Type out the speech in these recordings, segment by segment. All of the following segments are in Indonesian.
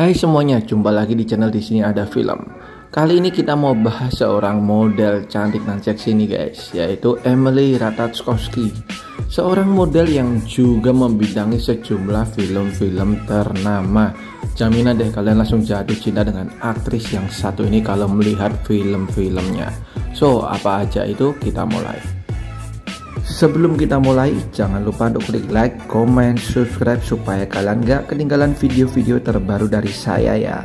Hai semuanya, jumpa lagi di channel Di Sini Ada Film. Kali ini kita mau bahas seorang model cantik dan seksi nih guys, yaitu Emily Ratajkowski. Seorang model yang juga membidangi sejumlah film-film ternama. Jaminan deh kalian langsung jatuh cinta dengan aktris yang satu ini kalau melihat film-filmnya. So, apa aja itu? Kita mulai. Sebelum kita mulai, jangan lupa untuk klik like, comment, subscribe supaya kalian gak ketinggalan video-video terbaru dari saya ya.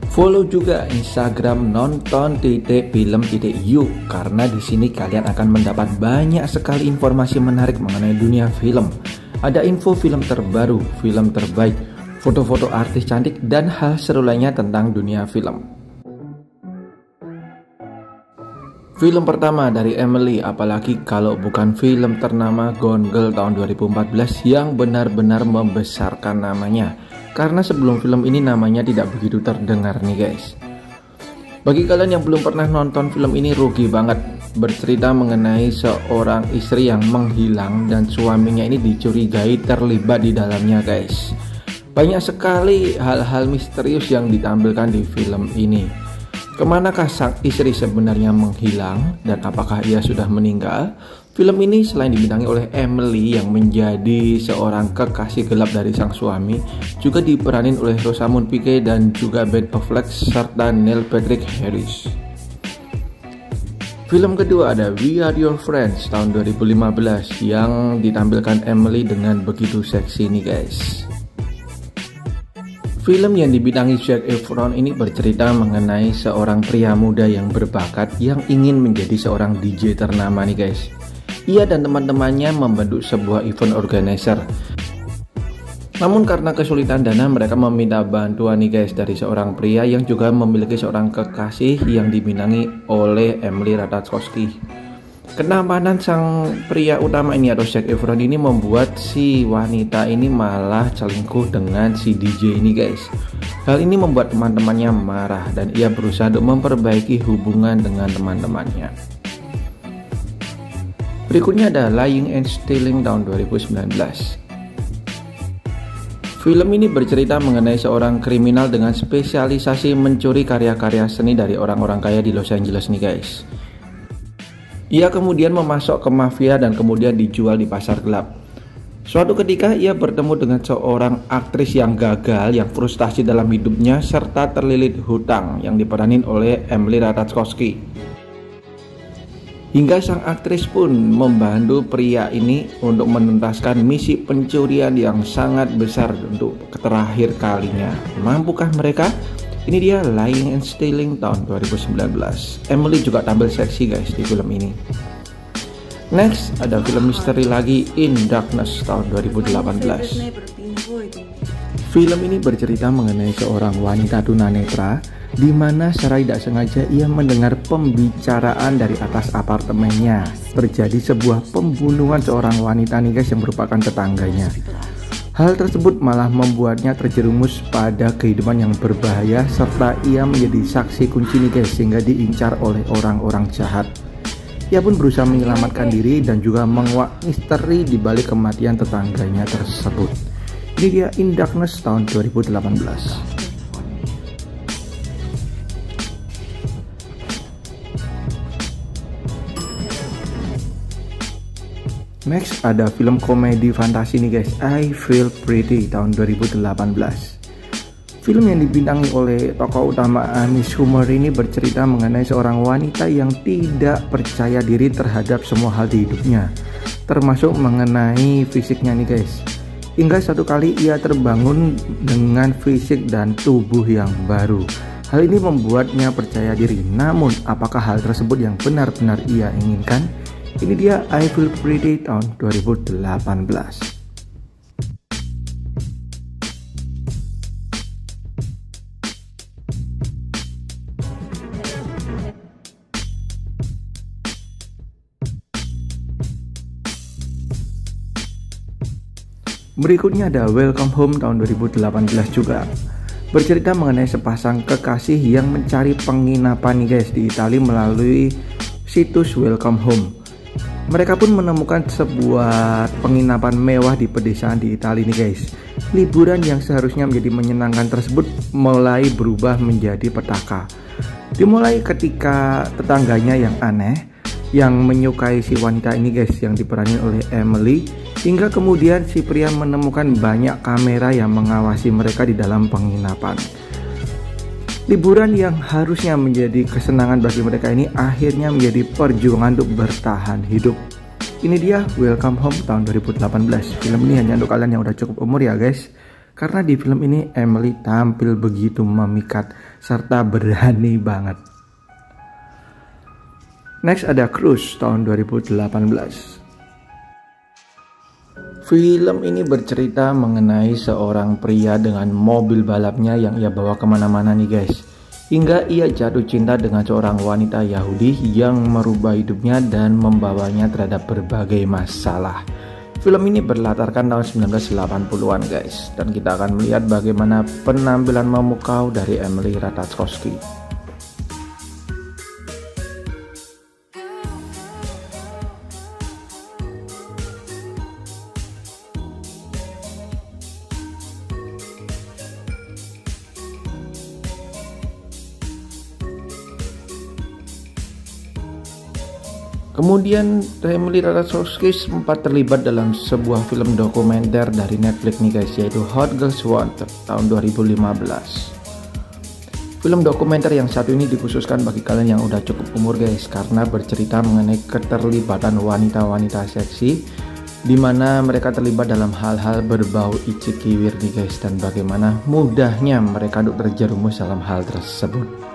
Follow juga Instagram nonton.film.yuk karena di sini kalian akan mendapat banyak sekali informasi menarik mengenai dunia film. Ada info film terbaru, film terbaik, foto-foto artis cantik dan hal seru lainnya tentang dunia film. Film pertama dari Emily, apalagi kalau bukan film ternama Gone Girl tahun 2014 yang benar-benar membesarkan namanya. Karena sebelum film ini namanya tidak begitu terdengar nih guys. Bagi kalian yang belum pernah nonton film ini, rugi banget. Bercerita mengenai seorang istri yang menghilang dan suaminya ini dicurigai terlibat di dalamnya guys. Banyak sekali hal-hal misterius yang ditampilkan di film ini. Kemanakah sang istri sebenarnya menghilang dan apakah ia sudah meninggal? Film ini selain dibintangi oleh Emily yang menjadi seorang kekasih gelap dari sang suami, juga diperanin oleh Rosamund Pike dan juga Ben Affleck serta Neil Patrick Harris. Film kedua ada We Are Your Friends tahun 2015 yang ditampilkan Emily dengan begitu seksi nih guys. Film yang dibintangi Zac Efron ini bercerita mengenai seorang pria muda yang berbakat yang ingin menjadi seorang DJ ternama nih guys. Ia dan teman-temannya membentuk sebuah event organizer. Namun karena kesulitan dana, mereka meminta bantuan nih guys dari seorang pria yang juga memiliki seorang kekasih yang dibintangi oleh Emily Ratajkowski. Kenamanan sang pria utama ini atau Zac Efron ini membuat si wanita ini malah selingkuh dengan si DJ ini guys. Hal ini membuat teman-temannya marah dan ia berusaha untuk memperbaiki hubungan dengan teman-temannya. Berikutnya ada Lying and Stealing tahun 2019. Film ini bercerita mengenai seorang kriminal dengan spesialisasi mencuri karya-karya seni dari orang-orang kaya di Los Angeles nih guys. Ia kemudian memasok ke mafia dan kemudian dijual di pasar gelap. Suatu ketika ia bertemu dengan seorang aktris yang gagal, yang frustasi dalam hidupnya serta terlilit hutang yang diperanin oleh Emily Ratajkowski. Hingga sang aktris pun membantu pria ini untuk menuntaskan misi pencurian yang sangat besar untuk terakhir kalinya. Mampukah mereka? Ini dia Lying and Stealing tahun 2019. Emily juga tampil seksi guys di film ini. Next ada film misteri lagi, In Darkness tahun 2018. Film ini bercerita mengenai seorang wanita tunanetra di mana secara tidak sengaja ia mendengar pembicaraan dari atas apartemennya. Terjadi sebuah pembunuhan seorang wanita nih guys yang merupakan tetangganya. Hal tersebut malah membuatnya terjerumus pada kehidupan yang berbahaya serta ia menjadi saksi kunci nih guys sehingga diincar oleh orang-orang jahat. Ia pun berusaha menyelamatkan diri dan juga menguak misteri di balik kematian tetangganya tersebut. Ini dia In Darkness tahun 2018. Next ada film komedi fantasi nih guys, I Feel Pretty tahun 2018. Film yang dibintangi oleh tokoh utama Amy Schumer ini bercerita mengenai seorang wanita yang tidak percaya diri terhadap semua hal di hidupnya, termasuk mengenai fisiknya nih guys. Hingga satu kali ia terbangun dengan fisik dan tubuh yang baru. Hal ini membuatnya percaya diri. Namun apakah hal tersebut yang benar-benar ia inginkan? Ini dia I Feel Pretty tahun 2018. Berikutnya ada Welcome Home tahun 2018 juga. Bercerita mengenai sepasang kekasih yang mencari penginapan nih guys di Italia melalui situs Welcome Home. Mereka pun menemukan sebuah penginapan mewah di pedesaan di Italia ini guys. Liburan yang seharusnya menjadi menyenangkan tersebut mulai berubah menjadi petaka. Dimulai ketika tetangganya yang aneh yang menyukai si wanita ini guys, yang diperanin oleh Emily, hingga kemudian si pria menemukan banyak kamera yang mengawasi mereka di dalam penginapan. Liburan yang harusnya menjadi kesenangan bagi mereka ini akhirnya menjadi perjuangan untuk bertahan hidup. Ini dia Welcome Home tahun 2018. Film ini hanya untuk kalian yang udah cukup umur ya guys, karena di film ini Emily tampil begitu memikat serta berani banget. Next ada Cruise tahun 2018. Film ini bercerita mengenai seorang pria dengan mobil balapnya yang ia bawa kemana-mana nih guys, hingga ia jatuh cinta dengan seorang wanita Yahudi yang merubah hidupnya dan membawanya terhadap berbagai masalah. Film ini berlatarkan tahun 1980-an guys, dan kita akan melihat bagaimana penampilan memukau dari Emily Ratajkowski. Kemudian Emily Ratajkowski sempat terlibat dalam sebuah film dokumenter dari Netflix nih guys, yaitu Hot Girls Wanted tahun 2015. Film dokumenter yang satu ini dikhususkan bagi kalian yang udah cukup umur guys, karena bercerita mengenai keterlibatan wanita-wanita seksi di mana mereka terlibat dalam hal-hal berbau icik kiwir nih guys, dan bagaimana mudahnya mereka untuk terjerumus dalam hal tersebut.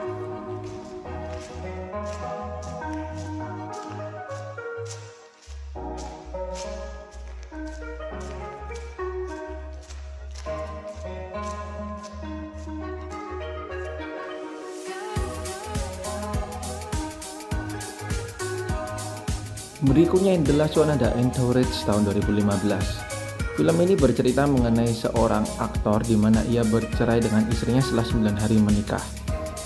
Berikutnya yang The Last One ada Entourage tahun 2015. Film ini bercerita mengenai seorang aktor di mana ia bercerai dengan istrinya setelah 9 hari menikah.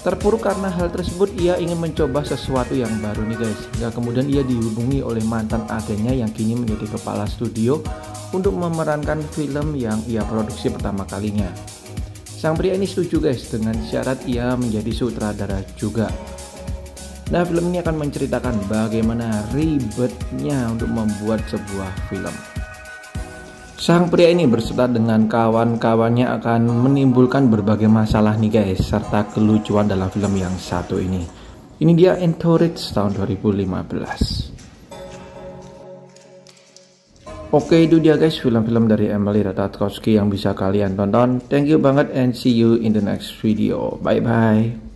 Terpuruk karena hal tersebut, ia ingin mencoba sesuatu yang baru nih guys. Hingga kemudian ia dihubungi oleh mantan agennya yang kini menjadi kepala studio untuk memerankan film yang ia produksi pertama kalinya. Sang pria ini setuju guys, dengan syarat ia menjadi sutradara juga. Nah, film ini akan menceritakan bagaimana ribetnya untuk membuat sebuah film. Sang pria ini berserta dengan kawan-kawannya akan menimbulkan berbagai masalah nih guys, serta kelucuan dalam film yang satu ini. Ini dia Entourage tahun 2015. Oke, itu dia guys film-film dari Emily Ratajkowski yang bisa kalian tonton. Thank you banget and see you in the next video. Bye bye.